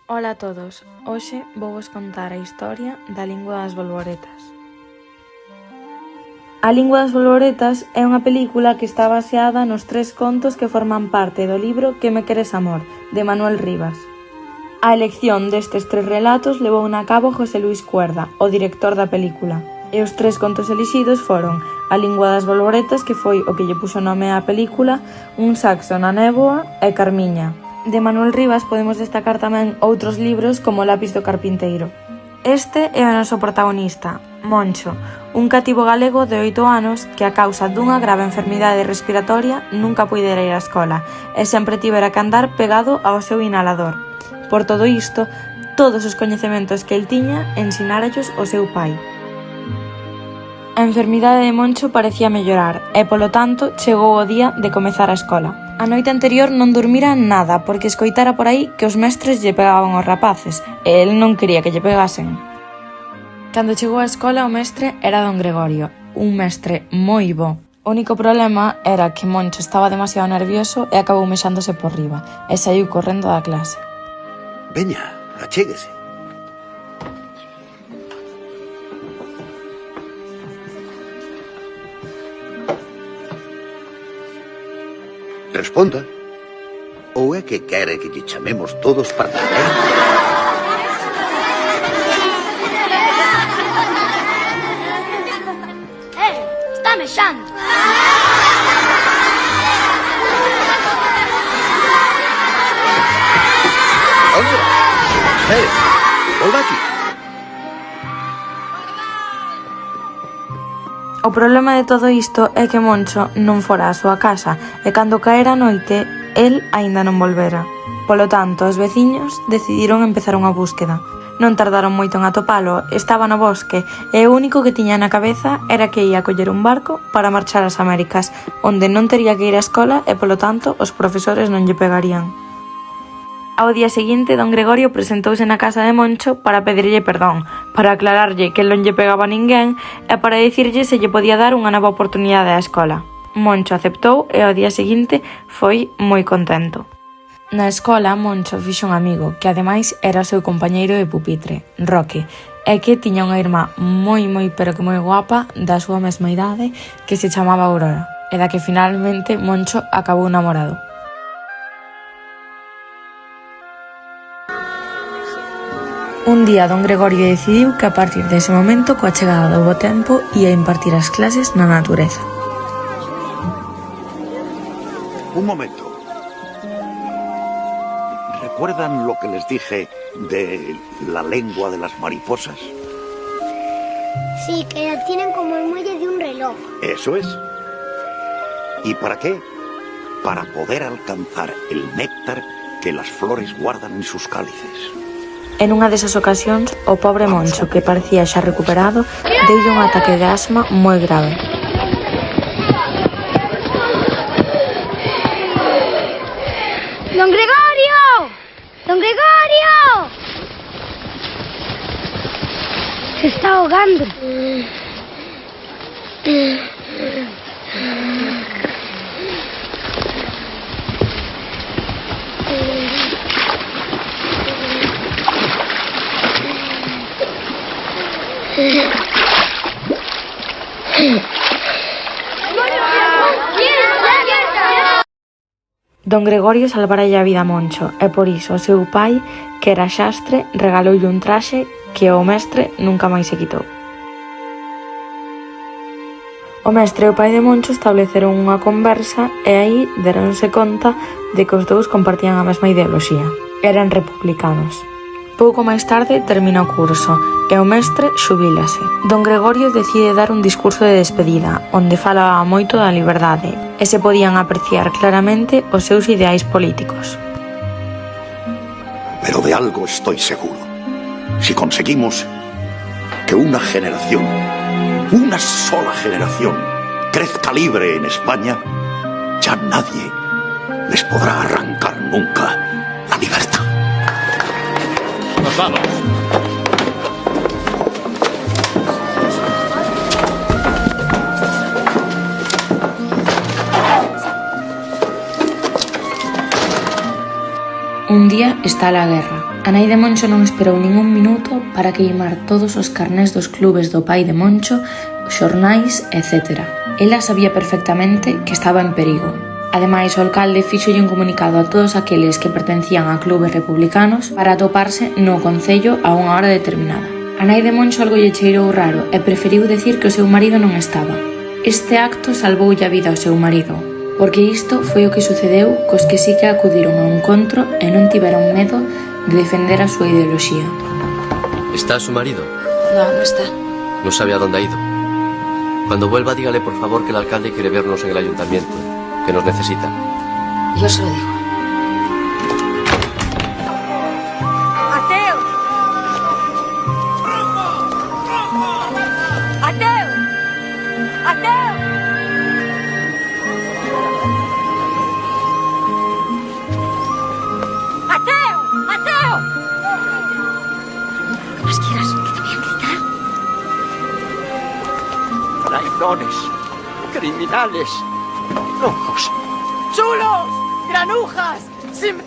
Ola a todos, hoxe vouvos contar a historia da Lingua das Bolboretas. A Lingua das Bolboretas é unha película que está baseada nos 3 contos que forman parte do libro Que me queres amor, de Manuel Rivas. A elección destes 3 relatos levouna a cabo José Luis Cuerda, o director da película. E os 3 contos elixidos foron A Lingua das Bolboretas, que foi o que lle puxo nome á película, Un saxo na néboa e Carmiña. De Manuel Rivas podemos destacar tamén outros libros como Lápis do carpinteiro. Este é o noso protagonista, Moncho, un cativo galego de 8 anos que a causa dunha grave enfermidade respiratoria nunca puidera ir á escola e sempre tivera que andar pegado ao seu inhalador. Por todo isto, todos os coñecementos que el tiña ensinárallos o seu pai. A enfermidade de Moncho parecía mellorar e, polo tanto, chegou o día de comezar a escola. A noite anterior non durmira nada porque escoitara por aí que os mestres lle pegaban aos rapaces e el non quería que lle pegasen. Cando chegou á escola o mestre era don Gregorio, un mestre moi bo. O único problema era que Moncho estaba demasiado nervioso e acabou mexándose por riba e saiu correndo da clase. Veña, achéguese. Responda. Ou é que quere que lle chamemos todos para comer? Está mexando. Onde va? Espere, volva aquí. O problema de todo isto é que Moncho non fora á súa casa e cando caera a noite, el aínda non volvera. Polo tanto, os veciños decidiron empezar unha búsqueda. Non tardaron moito en atopalo, estaba no bosque e o único que tiña na cabeza era que ia coller un barco para marchar ás Américas, onde non tería que ir á escola e, polo tanto, os profesores non lle pegarían. Ao día seguinte, don Gregorio presentouse na casa de Moncho para pedirlle perdón, para aclararlle que non lle pegaba a ninguén e para dicirlle se lle podía dar unha nova oportunidade á escola. Moncho aceptou e ao día seguinte foi moi contento. Na escola, Moncho fixo un amigo, que ademais era o seu compañeiro de pupitre, Roque, e que tiña unha irmá moi pero que moi guapa da súa mesma idade que se chamaba Aurora, e da que finalmente Moncho acabou namorado. Un día don Gregorio decidiu que a partir dese momento, coa chegada do bo tempo, ia impartir as clases na natureza. Un momento. ¿Recuerdan lo que les dije de la lengua de las mariposas? Sí, que la tienen como el muelle de un reloj. Eso es. ¿Y para qué? Para poder alcanzar el néctar que las flores guardan en sus cálices. En unha desas ocasións, o pobre Moncho, que parecía xa recuperado, deulle un ataque de asma moi grave. ¡Don Gregorio! ¡Don Gregorio! Se está ahogando. Don Gregorio salvaralle a vida a Moncho e por iso o seu pai, que era xastre, regaloulle un traxe que o mestre nunca máis se quitou. O mestre e o pai de Moncho estableceron unha conversa e aí deronse conta de que os dous compartían a mesma ideoloxía. Eran republicanos. Pouco máis tarde termina o curso e o mestre xubílase. Don Gregorio decide dar un discurso de despedida, onde falaba moito da liberdade e se podían apreciar claramente os seus ideais políticos. Pero de algo estoy seguro. Si conseguimos que una generación, una sola generación, crezca libre en España, ya nadie les podrá arrancar nunca la libertad. ¡Nos vamos! Un día está la guerra. A nai de Moncho non esperou nin un minuto para queimar todos os carnés dos clubes do pai de Moncho, xornais, etc. Ela sabía perfectamente que estaba en perigo. Ademais, o alcalde fíxolle un comunicado a todos aqueles que pertencían a clubes republicanos para atoparse no concello a unha hora determinada. A nai de Moncho algo lle cheirou raro e preferiu decir que o seu marido non estaba. Este acto salvoulle a vida ao seu marido, porque isto foi o que sucedeu cos que sí que acudiron ao encontro e non tiveron medo de defender a súa ideoloxía. ¿Está su marido? No, no está. No sabe a dónde ha ido. Cuando vuelva, dígale por favor que el alcalde quiere vernos en el ayuntamiento, que nos necesita. Yo se lo digo. ¡Ateo! ¡Ateo! ¡Ateo! ¡Ateo! ¡Ateo! Lo que más quieras, que te voy a gritar. Traidones, criminales, locos. ¡Chulos! ¡Granujas! ¡Sin